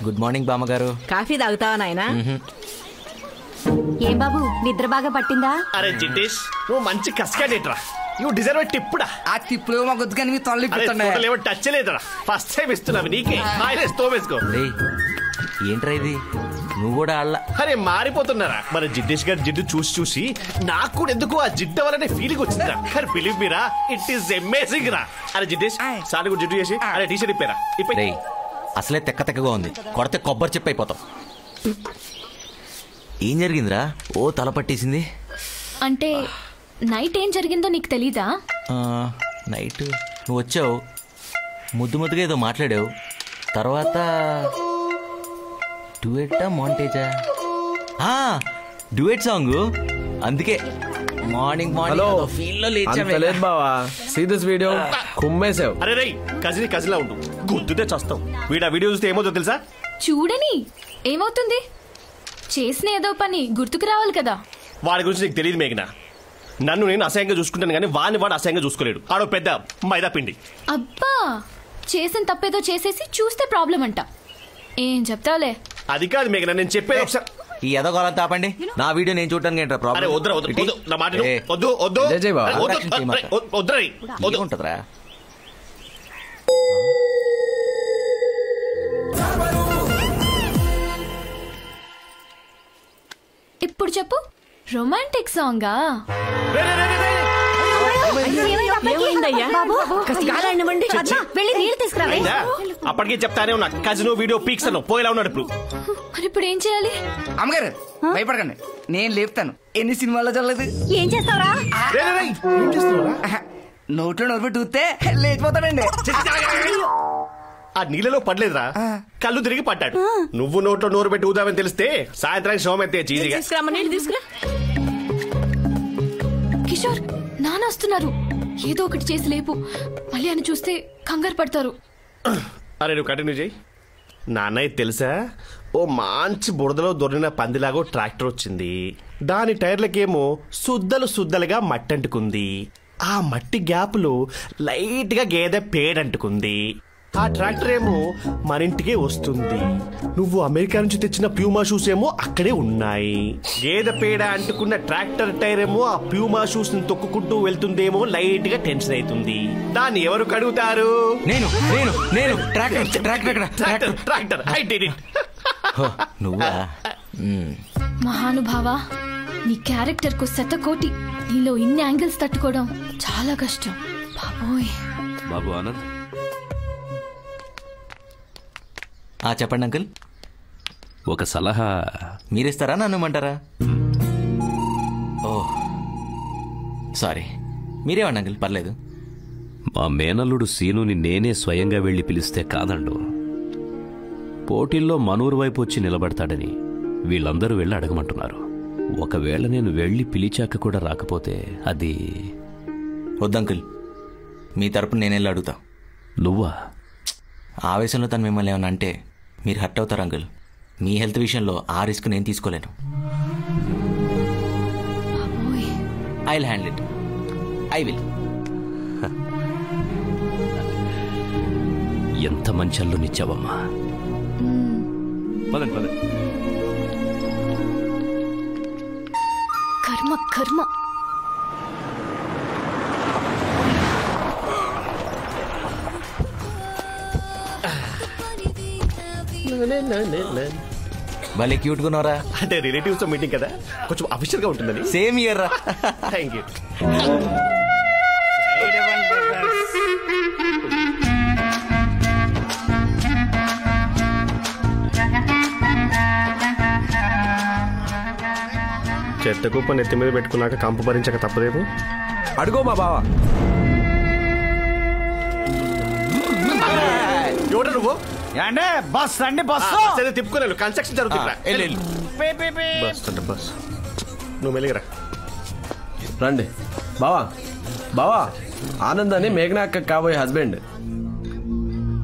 Good morning బామ్మగారు. Coffee తాగుతావా నాయనా? ఏం బాబు నిద్ర బాగా పట్టిందా? అరే జిటేష్, నువ్వు మంచి కస్కాడేట్రా. నువ్వు డిజర్వ్ టిప్పుడా. ఆ టిప్పులు మా గొద్దు కానీ మీ తొలి టచ్ లేదురా. ఫస్ట్ టైం ఇస్తున్నావు నీకే. తోవేసుకో. ఏంట్రా ఇది? నువ్వు కూడా అల్ల. అరే మారిపోతున్నారా? మన జిడ్డేష్ గారి జిడ్డు చూసి చూసి నాకు కూడా ఎందుకు ఆ జిడ్డు వల్లనే ఫీలింగ్ వచ్చిందిరా. అరే బిలీవ్ మీ రా, ఇట్ ఈస్ అమేజింగ్ రా. అరే జిడ్డేష్ సార్ కూడా జిడ్డు చేసి అరే టీ షర్ట్ ఇప్పారా? అసలే తెక్క తెక్కగా ఉంది, కొడితే కొబ్బరి చెప్పి అయిపోతాం. ఏం జరిగిందిరా? ఓ తల పట్టేసింది. అంటే నైట్ ఏం జరిగిందో నీకు తెలీదా? నైట్ నువ్వు వచ్చావు, ముద్దు ముద్దుగా ఏదో మాట్లాడావు. తర్వాత డ్యూయెట్టా మాంటేజా? Duet song. అందుకే మార్నింగ్ ఫీల్ లో లేచావు బావా. See this video. కుమ్మేసావు. అరే రై కజిన్ కజిన్ లా ఉండు, గుద్దుతే చస్తావు. వీడు ఆ వీడియో చూస్తే ఏమవుతుందో తెలుసా? చూడని ఏమవుతుంది? చేసిన ఏదో పని గుర్తుకు రావాలి కదా. వాడి గురించి నీకు తెలియదు మేఘనా. నన్ను నేను అసహ్యంగా చూసుకుంటాను కానీ వాడు అసహ్యంగా చూసుకోలేడు. ఆడో పెద్ద మైదా పిండి. అబ్బా, చేసిన తప్పేదో చేసేసి చూస్తే ప్రాబ్లం అంట. ఏం చెప్తావులే. అది కాదు మేఘనా, నేను చెప్పేది ఒకసారి. ఈ ఎదగోళం తాపండి. నా వీడియో నేను చూడటానికి ఏంట్రా ప్రాబ్లం? ఉంటదిరా. ఇప్పుడు చెప్పు, రొమాంటిక్ సాంగా? అప్పటికే చెప్తానే ఉన్నా కజిన్ వీడియో పీక్స్ అను పోయేలా ఉన్నాడు. ఇప్పుడు మరి ఇప్పుడు ఏం చేయాలి? అమ్మగారు భయపడకండి, నేను లేపుతాను. ఎన్ని సినిమాల్లో చూడలేదు. ఏం చేస్తావురా? నోట్లో నోరు పెట్టి ఊస్తే లేచిపోతాడండి. ఆ నీళ్ళలో పడలేదురా, కళ్ళు తిరిగి పడ్డాడు. నువ్వు నోట్లో నోరు పెట్టి ఊదామని తెలిస్తే సాయంత్రానికి శవం అయితే చీజీగా. కిషోర్, నాన్న వస్తున్నారు. ఏదో ఒకటి చేసి లేపు. మళ్ళీ అని చూస్తే కంగారు పడతారు. అరే నువ్వు కంటిన్యూ చేయి. నాన్నయ్య తెలుసా, ఓ మంచి బురదలో దొరికిన పందిలాగో ట్రాక్టర్ వచ్చింది. దాని టైర్లకేమో సుద్దలుగా మట్టి అంటుకుంది. ఆ మట్టి గ్యాప్లో లైట్ గా గేదె పేడంటుకుంది. ఆ ట్రాక్టర్ ఏమో మన ఇంటికే వస్తుంది. నువ్వు అమెరికా నుంచి తెచ్చిన ప్యూమా షూస్ ఏమో అక్కడే ఉన్నాయి. గేదె పేడ అంటుకున్న ట్రాక్టర్ టైర్ ఏమో ఆ ప్యూమా షూస్ ని తొక్కుకుంటూ వెళ్తుందేమో లైట్ గా టెన్షన్ అవుతుంది. దాన్ని ఎవరు కడుగుతారు? నేను. Tractor I did it. నువ్వా? మహానుభావా, నీ క్యారెక్టర్ కు శతకోటి. నీలో ఇన్ని యాంగిల్స్ తట్టుకోవడం చాలా కష్టం బాబోయ్. బాబు ఆనంద్, చెప్పండి అంకుల్. ఒక సలహా మీరిస్తారా నన్నుమంటారా? ఓ సారీ, మీరేమండి అంకుల్, పర్లేదు. మా మేనల్లుడు సీనుని నేనే స్వయంగా వెళ్లి పిలిస్తే కాదండు. పోటీల్లో మనూరు వైపు వచ్చి నిలబడతాడని వీళ్ళందరూ వెళ్ళి అడగమంటున్నారు. ఒకవేళ నేను వెళ్ళి పిలిచాక కూడా రాకపోతే అది వద్దంకుల్, మీ తరపున నేను వెళ్ళి అడుగుతా. నువ్వా? ఆవేశంలో తను మిమ్మల్ని ఏమన్నా అంటే మీరు హర్ట్ అవుతారు అంకుల్. మీ హెల్త్ విషయంలో ఆ రిస్క్ నేను తీసుకోలేను. I will handle it. I will. ఎంత మంచి అల్లునిచ్చావమ్మా. పదండి పదండి. కర్మ కర్మ. భలే క్యూట్ గున్నారా. అంటే రిలేటివ్స్ తో మీటింగ్ కదా, కొంచెం అఫీషియల్ గా ఉంటుందని. సేమ్ ఇయర్ రా. Thank you. చెత్త కుప్ప నెత్తి మీద పెట్టుకున్నాక కంపు భరించక తప్పదేమో. అడుగో మా బావ. ఎవరు నువ్వు? బస్ అండి, బస్ తిప్పుకోలేదు. కన్స్ట్రక్షన్ జరుగుతుంది. బస్ నువ్వు మెలిగరా. రండి బావా. బావా, ఆనంద్ అని మేఘనా అక్క కాబోయే husband.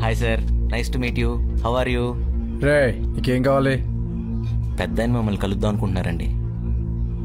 Hi sir, nice to meet you. How are you? రే, నీకేం కావాలి? పెద్ద ఆయన మమ్మల్ని కలుద్దాం అనుకుంటున్నారండి.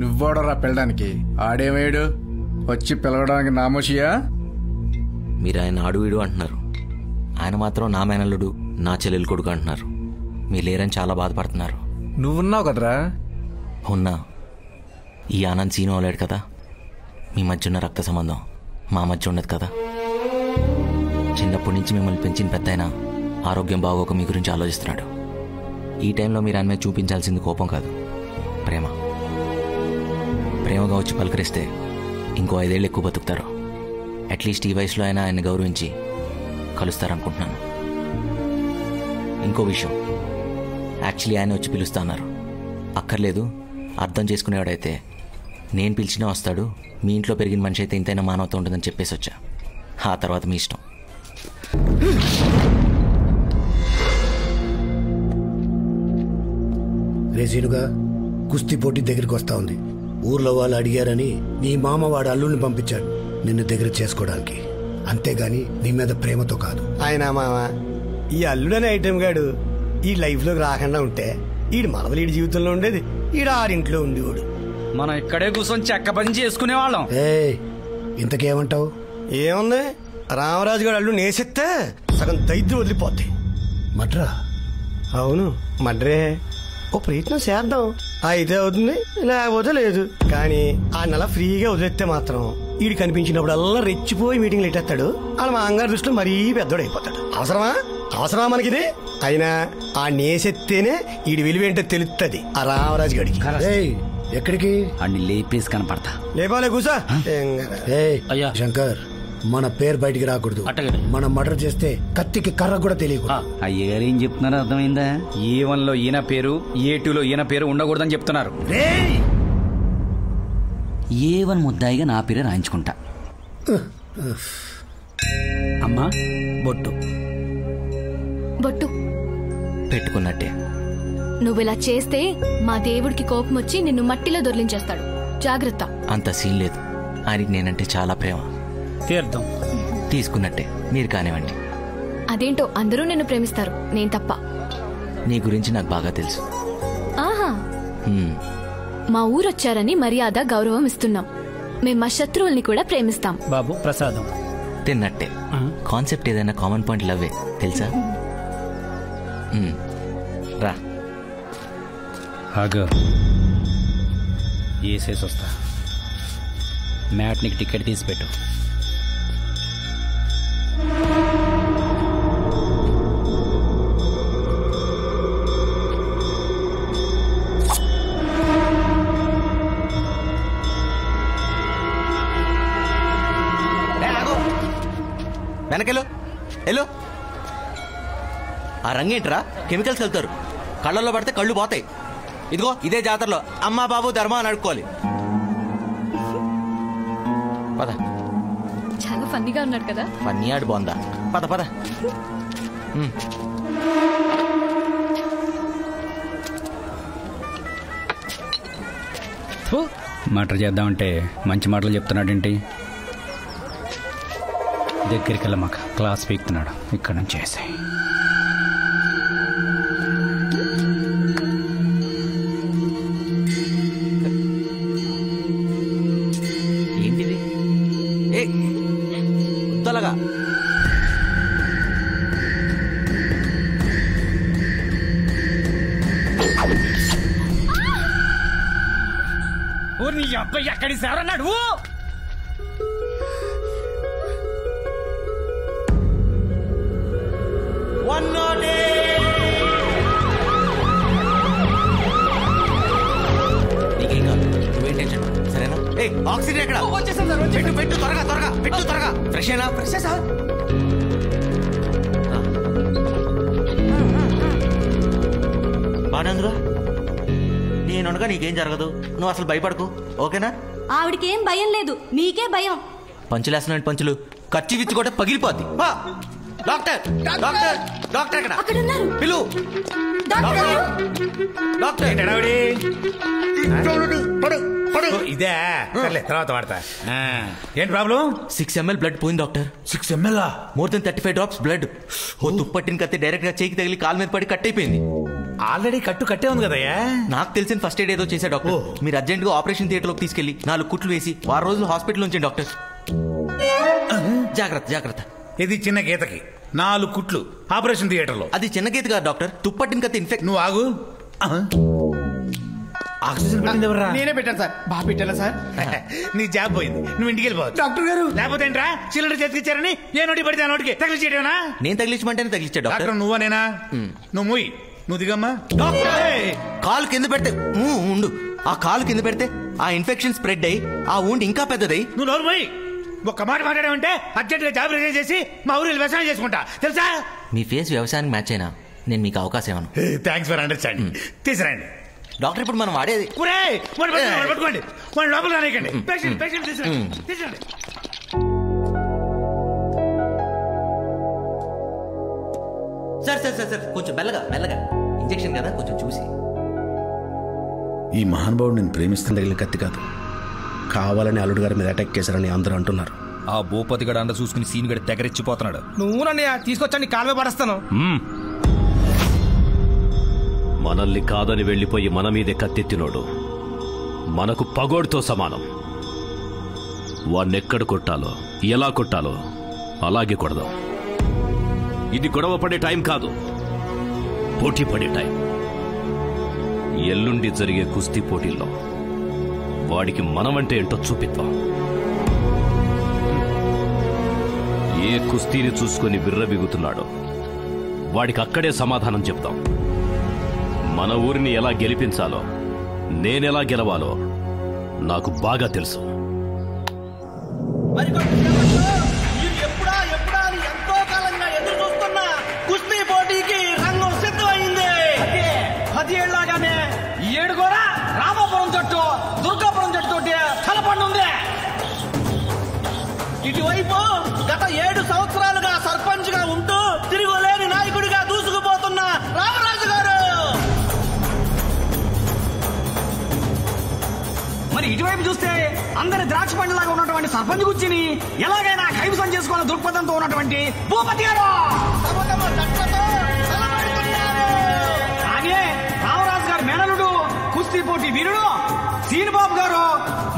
నువ్వోడరా పిల్లడానికి? ఆడేమేడు వచ్చి పిలవడానికి నామోషియా? మీరు ఆయన ఆడు వీడు అంటున్నారు. ఆయన మాత్రం నా మేనల్లుడు, నా చెల్లెలు కొడుకు అంటున్నారు. మీరు లేరని చాలా బాధపడుతున్నారు. నువ్వున్నావు కదరా. ఉన్నా. ఈ ఆనంద్ సీను అవలేడు కదా. మీ మధ్య ఉన్న రక్త సంబంధం మా మధ్య ఉండదు కదా. చిన్నప్పటి నుంచి మిమ్మల్ని పెంచిన పెద్ద ఆరోగ్యం బాగోక మీ గురించి ఆలోచిస్తున్నాడు. ఈ టైంలో మీరు ఆయన మీద చూపించాల్సింది కోపం కాదు, ప్రేమ. ప్రేమగా వచ్చి పలకరిస్తే ఇంకో 5 ఏళ్ళు ఎక్కువ బతుకుతారు. అట్లీస్ట్ ఈ వయసులో అయినా ఆయన్ని గౌరవించి కలుస్తారనుకుంటున్నాను. ఇంకో విషయం, యాక్చువల్లీ ఆయన వచ్చి పిలుస్తా అన్నారు. అక్కర్లేదు, అర్థం చేసుకునేవాడైతే నేను పిలిచినా వస్తాడు, మీ ఇంట్లో పెరిగిన మనిషి అయితే ఇంతైనా మానవత ఉంటుందని చెప్పేసి వచ్చా. ఆ తర్వాత మీ ఇష్టం. రేసీనుగా కుస్తీ పోటీ దగ్గరికి వస్తా ఉంది. ఊర్లో వాళ్ళు అడిగారని నీ మామ వాడు అల్లుడిని పంపించాడు నిన్ను దగ్గర చేసుకోవడానికి, అంతేగాని నీ మీద ప్రేమతో కాదు. ఆయన మామ ఈ అల్లుడనే ఐటెం గాడు ఈ లైఫ్ లోకి రాకుండా ఉంటే ఈడు మనవలు ఈడి జీవితంలో ఉండేది, ఈడు ఆరింట్లో ఉండేవాడు. మనం ఇక్కడే కూర్చొని చెక్క పని చేసుకునే వాళ్ళం. ఇంతకేమంటావు? ఏముంది, రామరాజు గారు అల్లు నేసెత్తే సగం దైద్యం వదిలిపోద్ది. మడ్రా? అవును మడ్రే. ఓ ప్రయత్నం చేద్దాం, అయితే అవుతుంది, లేకపోతే లేదు. కానీ ఆ నెల ఫ్రీగా వదిలేస్తే మాత్రం ఈడు కనిపించినప్పుడల్లా రెచ్చిపోయి మీటింగ్లు ఎట్టేస్తాడు. వాళ్ళ మా అంగారు దృష్టిలో మరీ పెద్దోడు అయిపోతాడు. అవసరమా మనకిది? అయినా ఆ నేసెత్తేనే ఈడి విలువేంటో తెలుస్తుంది ఆ రామరాజు గడికి. ఎక్కడికి? అన్ని లేపేసి కనపడతా. లేపాలే కూసా. అయ్యా శంకర్, మన పేరు బయటికి రాకూడదు. మనం మర్డర్ చేస్తే కత్తికి కర్ర కూడా తెలియకూడదు. అయ్యగారు ఏం చెప్తున్నారో అర్థమైందా? A1 లో ఈయన పేరు, A2 లో ఈయన పేరు ఉండకూడదని చెప్తున్నారు. A1 ముద్దాయిగా నా పేరే రాయించుకుంటా. అమ్మా బొట్టు బొట్టు పెట్టుకున్నట్టే. నువ్విలా చేస్తే మా దేవుడికి కోపం వచ్చి నిన్ను మట్టిలో దొర్లించేస్తాడు. జాగ్రత్త. అంత సీన్ లేదు, ఆయనకి నేనంటే చాలా ప్రేమ. తీర్థం తీసుకున్నట్టే, మీరు కానివ్వండి. అదేంటో అందరూ నిన్ను ప్రేమిస్తారు, నేను తప్ప. నీ గురించి నాకు బాగా తెలుసు. ఆహా, మా ఊరొచ్చారని మర్యాద గౌరవం ఇస్తున్నాం. మేం మా శత్రువుల్ని కూడా ప్రేమిస్తాం. బాబు ప్రసాదం తిన్నట్టే. కాన్సెప్ట్ ఏదైనా కామన్ పాయింట్ లవ్వే, తెలుసా? రా. వేసేసి వస్తా. మ్యాట్నికి టికెట్ తీసి పెట్టు. వెనకెళ్ళు వెళ్ళు. ఆ రంగేంట్రా, కెమికల్స్ వెళ్తారు, కళ్ళల్లో పడితే కళ్ళు పోతాయి. ఇదిగో ఇదే జాతరలో అమ్మా బాబు ధర్మ అని అడుక్కోవాలి. పద. చాలా ఫన్నీగా ఉన్నాడు కదా. ఫన్నీ ఆడు బాగుందా? పద పద. మటర్ చేద్దామంటే మంచి మాటలు చెప్తున్నాడేంటి? దగ్గరికి వెళ్ళమాక, క్లాస్ పీకుతున్నాడు. ఇక్కడ నుంచి వేసాయి. ఏంటిది? ఉత్తలగా నీ అబ్బాయి ఎక్కడి సారన్నాడు? నీకేం కాదు, నువ్వేం టెన్షన్. సరేనా? ఆక్సిజన్ ఎక్కడ? పెట్టు పెట్టు, త్వరగా త్వరగా పెట్టు, త్వరగా. ఫ్రెష్ అయినా? Fresh sir. బానందురా, నేనుండగా నీకేం జరగదు, నువ్వు అసలు భయపడకు, ఓకేనా? ఆవిడకేం భయం లేదు, మీకే భయం. పంచులేస్తున్నాడు పంచులు, ఖర్చు విచ్చుకోవడం పగిలిపోద్ది. డాక్టర్ డాక్టర్ డాక్టర్ ఎక్కడ? పిలు. డాక్టర్ ఇదే తర్వాత వాడతా. ఏంటి ప్రాబ్లం? 6 ml బ్లడ్ పోయింది doctor. 6 ml? More than 35 drops blood. ఓ తుప్పట్టిన కత్తి డైరెక్ట్ గా చేయికి తగిలి కాలు మీద పడి కట్ అయిపోయింది. ఆల్రెడీ కట్టే ఉంది కదయ్యా. నాకు తెలిసిన ఫస్ట్ ఎయిడ్ ఏదో చేశా డాక్టర్. మీరు అర్జెంట్ గా ఆపరేషన్ థియేటర్ లోకి తీసుకెళ్లి 4 కుట్లు వేసి 6 రోజులు హాస్పిటల్ ఉంచండి డాక్టర్. జాగ్రత్త జాగ్రత్త. ఇది చిన్న గీతకి 4 కుట్లు ఆపరేషన్ థియేటర్లో. అది చిన్న గీత కాదు డాక్టర్, తుప్పట్టిన కత్తి ఇన్ఫెక్ట్. నువ్వు ఆగు. ఆక్సిజన్ పెట్టింది ఎవరా? నేనే పెట్టాను సార్. బాగా పెట్టాను సార్. నీ జాబ్ పోయింది, నువ్వు ఇంటికి వెళ్ళిపోవచ్చు. డాక్టర్ గారు లేకపోతే ఏంట్రా సిలిండర్ చేతికిచ్చారని ఏ నోటి పడితే ఆ నోటికి తగిలిచ్చేయడమేనా? నేను తగిలించమంటేనే తగిలిచ్చా డాక్టర్. డాక్టర్ నువ్వా నేనా? నువ్వు మూయి, నువ్వు దిగమ్మా. కాలు కింద పెడితే ఉండు, ఆ కాలు కింద పెడితే ఆ ఇన్ఫెక్షన్ స్ప్రెడ్ అయ్యి ఆ ఊండి ఇంకా పెద్దదై. నువ్వు నోరు పోయి. ఒక్క మాట మాట్లాడామంటే అర్జెంట్ గా జాబ్ రిజైన్ చేసి మా ఊరిలో వ్యవసాయం చేసుకుంటా, తెలుసా? మీ ఫేస్ వ్యవసాయానికి మ్యాచ్ అయినా నేను మీకు అవకాశం ఇవ్వను. Thanks for understanding. తీసుకురండి డాక్టర్. ఇప్పుడు మనం వాడేది పట్టుకోండి, వాడిని లోపల రానికండి. పేషెంట్ తీసుకురండి. సార్ సార్ సార్ సార్ కొంచెం మెల్లగా ఇంజెక్షన్ కదా, కొంచెం చూసి. ఈ మహానుభావుడు నేను ప్రేమిస్తున్న తగిలిన కత్తి కాదు, కావాలని అల్లుడు గారి మీద అటాక్ చేశారని అందరూ అంటున్నారు. ఆ భూపతి గడ అండ చూసుకుని సీన్ గడి తెగరెచ్చిపోతున్నాడు. నువ్వు నన్ను తీసుకొచ్చండి, కాలువే పడేస్తాను. మనల్ని కాదని వెళ్ళిపోయి మన మీదే కత్తెత్తినోడు మనకు పగోడుతో సమానం. వాణ్ణెక్కడ కొట్టాలో ఎలా కొట్టాలో అలాగే కొడదాం. ఇది గొడవ పడే టైం కాదు, పోటీ పడే టైం. ఎల్లుండి జరిగే కుస్తీ పోటీల్లో వాడికి మనమంటే ఏంటో చూపిద్దాం. ఏ కుస్తీని చూసుకొని విర్రబిగుతున్నాడో వాడికి అక్కడే సమాధానం చెప్తాం. మన ఊరిని ఎలా గెలిపించాలో, నేనెలా గెలవాలో నాకు బాగా తెలుసు. ఎంతో కాలంగా ఎదురు చూస్తున్న కుస్తీ పోటీకి రంగం సిద్ధమైంది. 10 ఏళ్లగానే 7 కూడా రామాపురం జట్టు దుర్గాపురం జట్టు తలపడుంది. ఇటువైపు గత 7 సంవత్సరాలుగా సర్పంచ్ గా ఉంటూ తిరుగులేని నాయకుడిగా దూసుకుపోతున్న రామరాజు గారు. మరి ఇటువైపు చూస్తే అందరి ద్రాక్ష పండులాగా ఉన్నటువంటి సర్పంచ్ గుచ్చిని ఎలాగైనా కైవసం చేసుకోవాలని దృక్పథంతో ఉన్నటువంటి భూపతి గారు. అలాగే రామరాజు గారి మేనలుడు కుస్తీ పోటీ వీరుడు సీనిబాబు గారు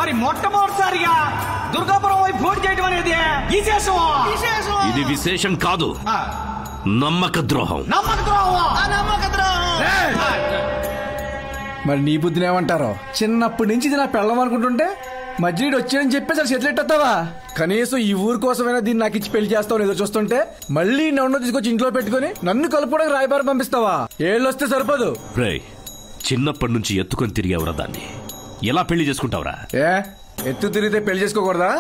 మరి మొట్టమొదటిసారిగా దుర్గాపురం వైపు పోటీ చేయడం అనేది విశేషం. ఇది విశేషం కాదు, నమ్మక ద్రోహం. మరి నీ బుద్ధిని ఏమంటారో? చిన్నప్పటి నుంచి ఇది నా పెళ్ళం అనుకుంటుంటే మధ్యలో వచ్చాడని చెప్పేసి అసలు చేతులెట్టేస్తావా? కనీసం ఈ ఊరు కోసమైనా దీన్ని నాకు ఇచ్చి పెళ్లి చేస్తావు ఏదో చూస్తుంటే మళ్ళీ నన్ను తీసుకొచ్చి ఇంట్లో పెట్టుకుని నన్ను కలుపుకోవడానికి రాయబారం పంపిస్తావా? ఏళ్ళు వస్తే సరిపోదు. రేయ్, చిన్నప్పటి నుంచి ఎత్తుకొని తిరిగేవరా దాన్ని, ఎలా పెళ్లి చేసుకుంటావురా? ఎత్తు తిరిగితే పెళ్లి చేసుకోకూడదా?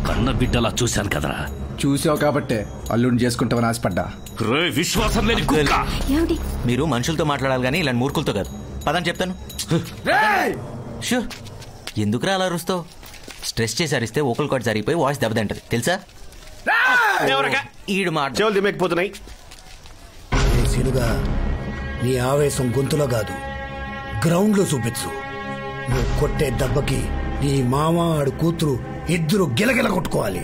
కన్న బిడ్డలా చూశాను కదరా. చూసావు కాబట్టే అల్లుడిని చేసుకుంటావని ఆశపడ్డా. విశ్వాసం లేని కుక్క. మీరు మనుషులతో మాట్లాడాలి కానీ ఇలా మూర్ఖులతో కాదు. పదని చెప్తాను. ఎందుకురా అలా అరుస్తావు? స్ట్రెస్ చేసి అరిస్తే ఓకల్ కార్డ్ జరిగిపోయి వాయిస్ దెబ్బతింటది తెలుసా? ఈడు మాట చెవులు దిమ్మకపోతున్నాయి. సినుగా నీ ఆవేశం గొంతులో కాదు గ్రౌండ్ లో చూపించు. నువ్వు కొట్టే దెబ్బకి నీ మామ ఆడు కూతురు ఇద్దరు గిలగిల కొట్టుకోవాలి.